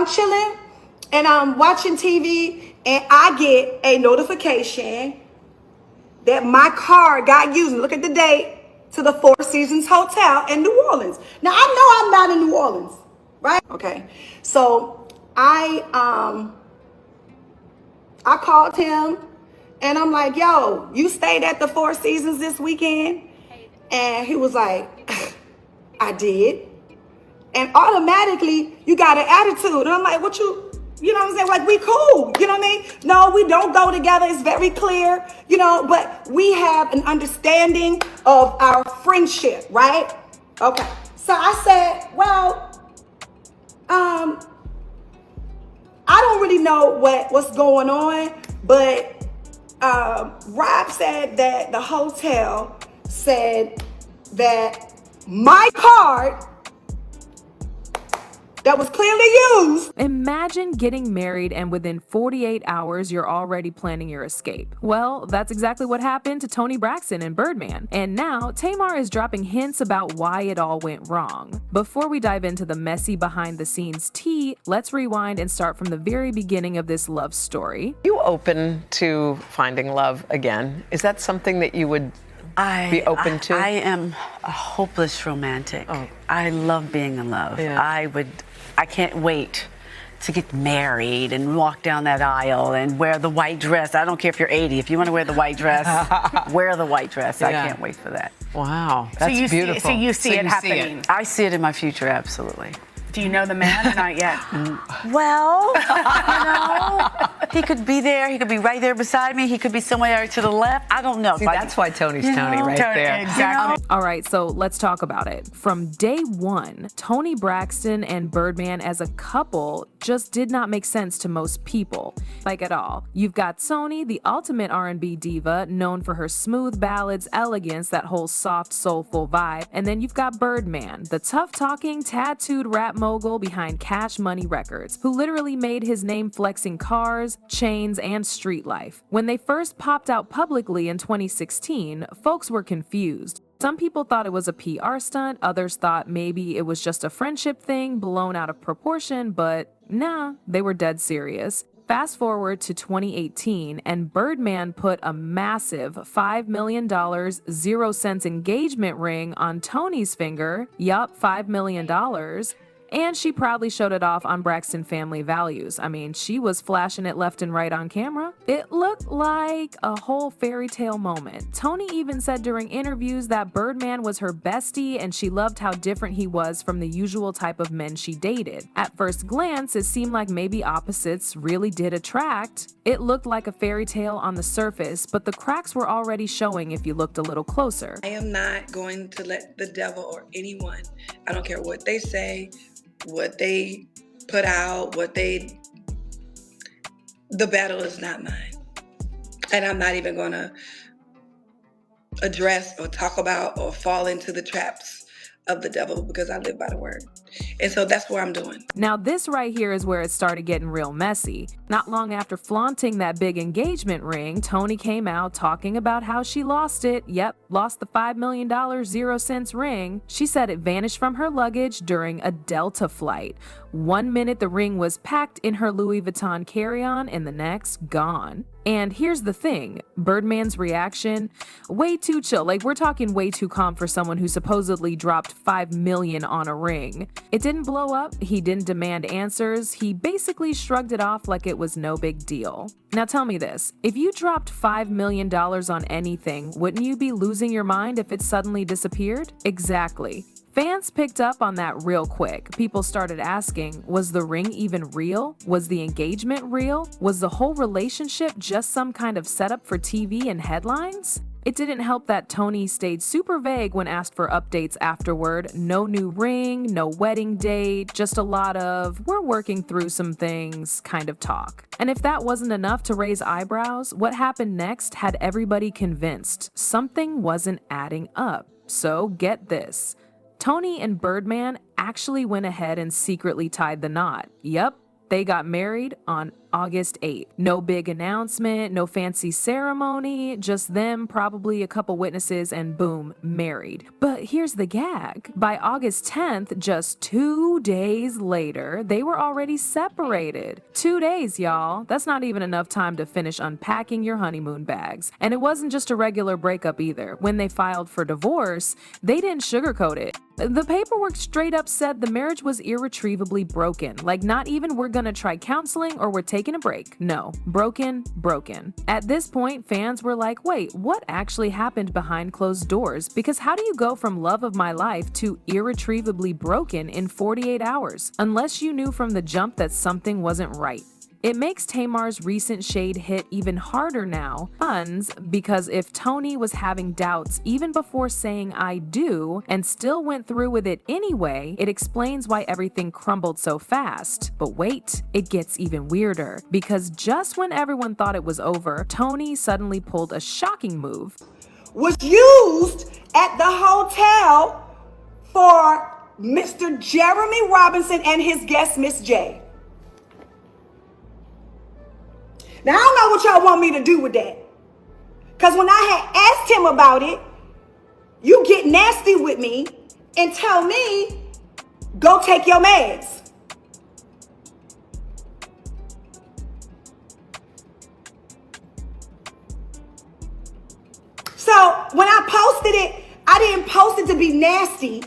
I'm chilling and I'm watching TV and I get a notification that my card got used. Look at the date, to the Four Seasons Hotel in New Orleans. Now I know I'm not in New Orleans, right? Okay. So I called him and I'm like, yo, you stayed at the Four Seasons this weekend? And he was like, I did. And automatically you got an attitude. And I'm like, you know what I'm saying? Like, we cool, you know what I mean? No, we don't go together. It's very clear, you know, but we have an understanding of our friendship, right? Okay. So I said, well, I don't really know what's going on, but Rob said that the hotel said that my card that was clearly used. Imagine getting married and within 48 hours, you're already planning your escape. Well, that's exactly what happened to Toni Braxton and Birdman. And now, Tamar is dropping hints about why it all went wrong. Before we dive into the messy behind-the-scenes tea, let's rewind and start from the very beginning of this love story. You open to finding love again? Is that something that you would be open to? I am a hopeless romantic. Oh. I love being in love. Yeah. I can't wait to get married and walk down that aisle and wear the white dress. I don't care if you're 80. If you want to wear the white dress, wear the white dress. Yeah. I can't wait for that. Wow, that's beautiful. So you see it happening. I see it in my future, absolutely. Do you know the man or not yet? Well, you know, he could be there. He could be right there beside me. He could be somewhere to the left. I don't know. See, that's why Tony's Tony right there. Exactly. All right, so let's talk about it. From day one, Toni Braxton and Birdman as a couple just did not make sense to most people, like at all. You've got Toni, the ultimate R&B diva, known for her smooth ballads, elegance, that whole soft, soulful vibe. And then you've got Birdman, the tough-talking, tattooed rap mogul behind Cash Money Records, who literally made his name flexing cars, chains, and street life. When they first popped out publicly in 2016, folks were confused. Some people thought it was a PR stunt, others thought maybe it was just a friendship thing blown out of proportion, but nah, they were dead serious. Fast forward to 2018, and Birdman put a massive $5 million, 0 cents engagement ring on Toni's finger. Yup, $5 million. And she proudly showed it off on Braxton Family Values. I mean, she was flashing it left and right on camera. It looked like a whole fairy tale moment. Toni even said during interviews that Birdman was her bestie and she loved how different he was from the usual type of men she dated. At first glance, it seemed like maybe opposites really did attract. It looked like a fairy tale on the surface, but the cracks were already showing if you looked a little closer. I am not going to let the devil or anyone, I don't care what they say, what they put out, the battle is not mine. And I'm not even going to address or talk about or fall into the traps of the devil because I live by the word. And so that's what I'm doing. Now this right here is where it started getting real messy. Not long after flaunting that big engagement ring, Toni came out talking about how she lost it. Yep, lost the $5 million 0 cents ring. She said it vanished from her luggage during a Delta flight. 1 minute the ring was packed in her Louis Vuitton carry-on and the next gone. And here's the thing, Birdman's reaction, way too chill. Like, we're talking way too calm for someone who supposedly dropped $5 million on a ring. It didn't blow up, he didn't demand answers, he basically shrugged it off like it was no big deal. Now tell me this, if you dropped $5 million on anything, wouldn't you be losing your mind if it suddenly disappeared? Exactly. Fans picked up on that real quick. People started asking, was the ring even real? Was the engagement real? Was the whole relationship just some kind of setup for TV and headlines? It didn't help that Toni stayed super vague when asked for updates afterward. No new ring, no wedding date, just a lot of, we're working through some things kind of talk. And if that wasn't enough to raise eyebrows, what happened next had everybody convinced something wasn't adding up. So get this. Toni and Birdman actually went ahead and secretly tied the knot. Yep, they got married on August 8th. No big announcement, no fancy ceremony, just them, probably a couple witnesses, and boom, married. But here's the gag. By August 10th, just 2 days later, they were already separated. 2 days, y'all. That's not even enough time to finish unpacking your honeymoon bags. And it wasn't just a regular breakup either. When they filed for divorce, they didn't sugarcoat it. The paperwork straight up said the marriage was irretrievably broken. Like, not even we're gonna try counseling or we're taking a break. No, broken, broken. At this point, fans were like, wait, what actually happened behind closed doors? Because how do you go from love of my life to irretrievably broken in 48 hours? Unless you knew from the jump that something wasn't right. It makes Tamar's recent shade hit even harder now, puns, because if Toni was having doubts even before saying I do and still went through with it anyway, it explains why everything crumbled so fast. But wait, it gets even weirder, because just when everyone thought it was over, Toni suddenly pulled a shocking move. Was used at the hotel for Mr. Jeremy Robinson and his guest, Miss J. Now, I don't know what y'all want me to do with that. Because when I had asked him about it, you get nasty with me and tell me, go take your meds. So when I posted it, I didn't post it to be nasty.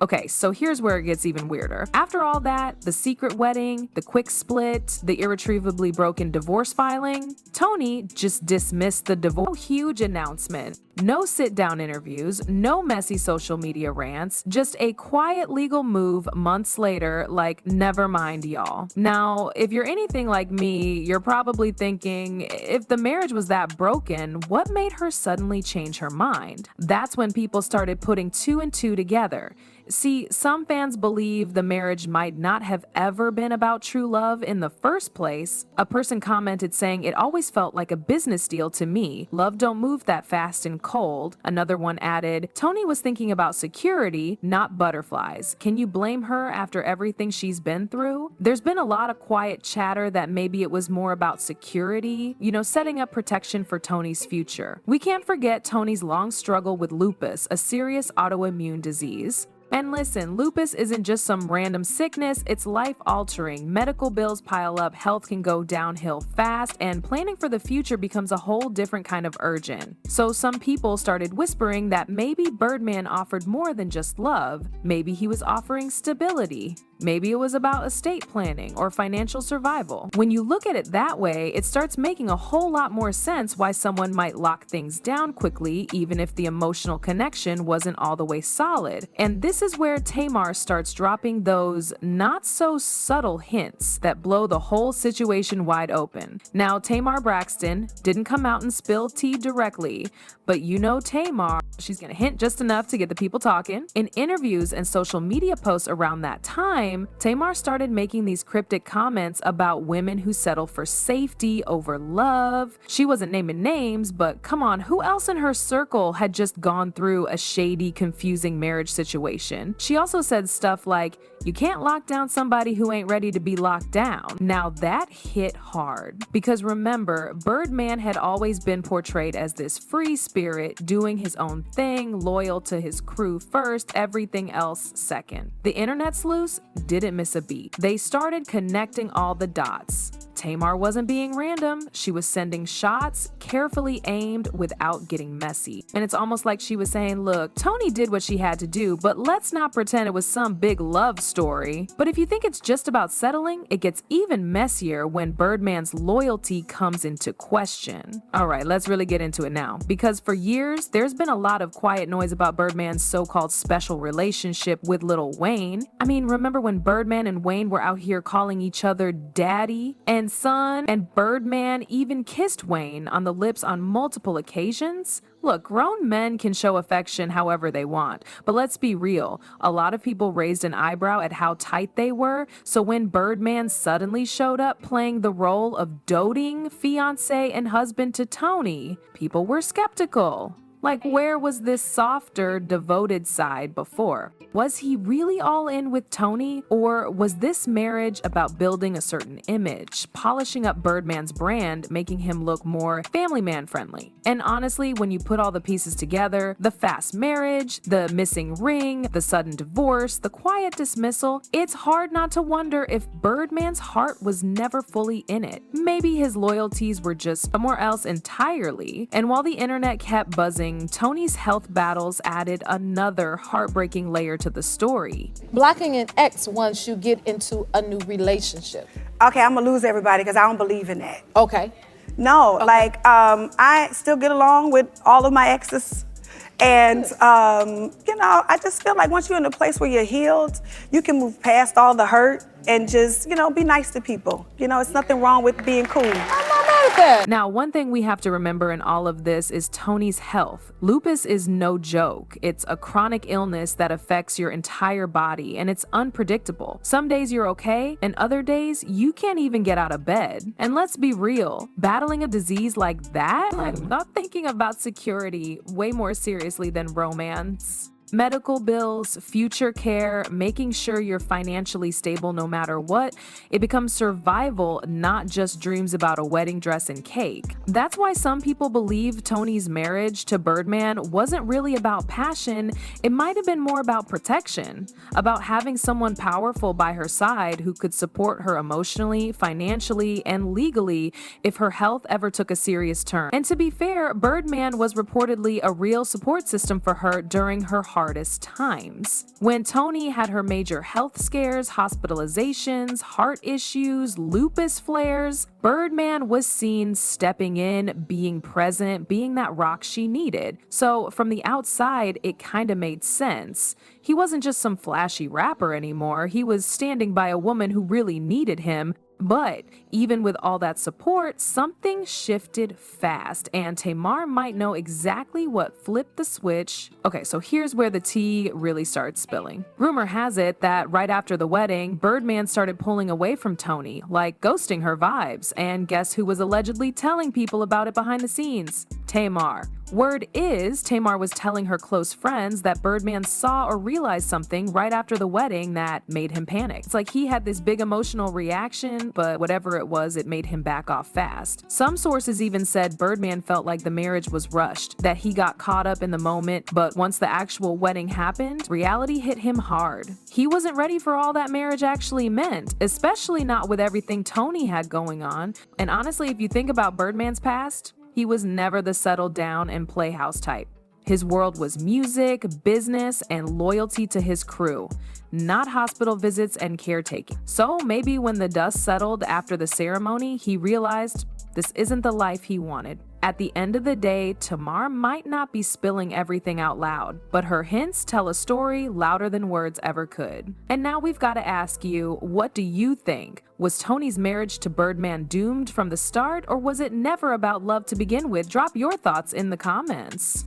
Okay, so here's where it gets even weirder. After all that, the secret wedding, the quick split, the irretrievably broken divorce filing, Toni just dismissed the divorce. No huge announcement, no sit-down interviews, no messy social media rants, just a quiet legal move months later, like, never mind, y'all. Now, if you're anything like me, you're probably thinking, if the marriage was that broken, what made her suddenly change her mind? That's when people started putting two and two together. See, some fans believe the marriage might not have ever been about true love in the first place. A person commented saying, it always felt like a business deal to me. Love don't move that fast and cold. Another one added, Toni was thinking about security, not butterflies. Can you blame her after everything she's been through? There's been a lot of quiet chatter that maybe it was more about security, setting up protection for Toni's future. We can't forget Toni's long struggle with lupus, a serious autoimmune disease. And listen, lupus isn't just some random sickness, it's life-altering. Medical bills pile up, health can go downhill fast, and planning for the future becomes a whole different kind of urgent. So some people started whispering that maybe Birdman offered more than just love. Maybe he was offering stability. Maybe it was about estate planning or financial survival. When you look at it that way, it starts making a whole lot more sense why someone might lock things down quickly, even if the emotional connection wasn't all the way solid. And this is where Tamar starts dropping those not so subtle hints that blow the whole situation wide open. Now, Tamar Braxton didn't come out and spill tea directly, but Tamar, she's gonna hint just enough to get the people talking. In interviews and social media posts around that time, Tamar started making these cryptic comments about women who settle for safety over love. She wasn't naming names, but come on, who else in her circle had just gone through a shady, confusing marriage situation? She also said stuff like, you can't lock down somebody who ain't ready to be locked down. Now that hit hard, because remember, Birdman had always been portrayed as this free spirit, doing his own thing, loyal to his crew first, everything else second. The internet sleuths didn't miss a beat. They started connecting all the dots. Tamar wasn't being random. She was sending shots, carefully aimed without getting messy. And it's almost like she was saying, look, Toni did what she had to do, but let's not pretend it was some big love story. But if you think it's just about settling, it gets even messier when Birdman's loyalty comes into question. All right, let's really get into it now. Because for years, there's been a lot of quiet noise about Birdman's so-called special relationship with Lil Wayne. I mean, remember when Birdman and Wayne were out here calling each other daddy and son, and Birdman even kissed Wayne on the lips on multiple occasions? Look, grown men can show affection however they want, but let's be real. A lot of people raised an eyebrow at how tight they were, so when Birdman suddenly showed up playing the role of doting fiancé and husband to Toni, people were skeptical. Like, where was this softer, devoted side before? Was he really all in with Toni, or was this marriage about building a certain image, polishing up Birdman's brand, making him look more family man friendly? And honestly, when you put all the pieces together, the fast marriage, the missing ring, the sudden divorce, the quiet dismissal, it's hard not to wonder if Birdman's heart was never fully in it. Maybe his loyalties were just somewhere else entirely. And while the internet kept buzzing, Toni's health battles added another heartbreaking layer to the story. Blocking an ex once you get into a new relationship. Okay, I'm gonna lose everybody because I don't believe in that. Okay. No, like I still get along with all of my exes. And, I just feel like once you're in a place where you're healed, you can move past all the hurt and just, be nice to people. It's nothing wrong with being cool. I'm not mad at that. Now, one thing we have to remember in all of this is Toni's health. Lupus is no joke. It's a chronic illness that affects your entire body, and it's unpredictable. Some days you're okay, and other days you can't even get out of bed. And let's be real, battling a disease like that, I'm not thinking about security way more seriously than romance. Medical bills, future care, making sure you're financially stable no matter what, it becomes survival, not just dreams about a wedding dress and cake. That's why some people believe Toni's marriage to Birdman wasn't really about passion, it might have been more about protection, about having someone powerful by her side who could support her emotionally, financially, and legally if her health ever took a serious turn. And to be fair, Birdman was reportedly a real support system for her during her hardest times. When Toni had her major health scares, hospitalizations, heart issues, lupus flares, Birdman was seen stepping in, being present, being that rock she needed. So from the outside, it kind of made sense. He wasn't just some flashy rapper anymore. He was standing by a woman who really needed him. But even with all that support, something shifted fast, and Tamar might know exactly what flipped the switch. Okay, so here's where the tea really starts spilling. Rumor has it that right after the wedding, Birdman started pulling away from Toni, like ghosting her vibes. And guess who was allegedly telling people about it behind the scenes? Tamar. Word is, Tamar was telling her close friends that Birdman saw or realized something right after the wedding that made him panic. It's like he had this big emotional reaction, but whatever it was, it made him back off fast. Some sources even said Birdman felt like the marriage was rushed, that he got caught up in the moment, but once the actual wedding happened, reality hit him hard. He wasn't ready for all that marriage actually meant, especially not with everything Toni had going on. And honestly, if you think about Birdman's past, he was never the settled down and playhouse type. His world was music, business, and loyalty to his crew, not hospital visits and caretaking. So maybe when the dust settled after the ceremony, he realized this isn't the life he wanted. At the end of the day, Tamar might not be spilling everything out loud, but her hints tell a story louder than words ever could. And now we've got to ask you, what do you think? Was Toni's marriage to Birdman doomed from the start, or was it never about love to begin with? Drop your thoughts in the comments.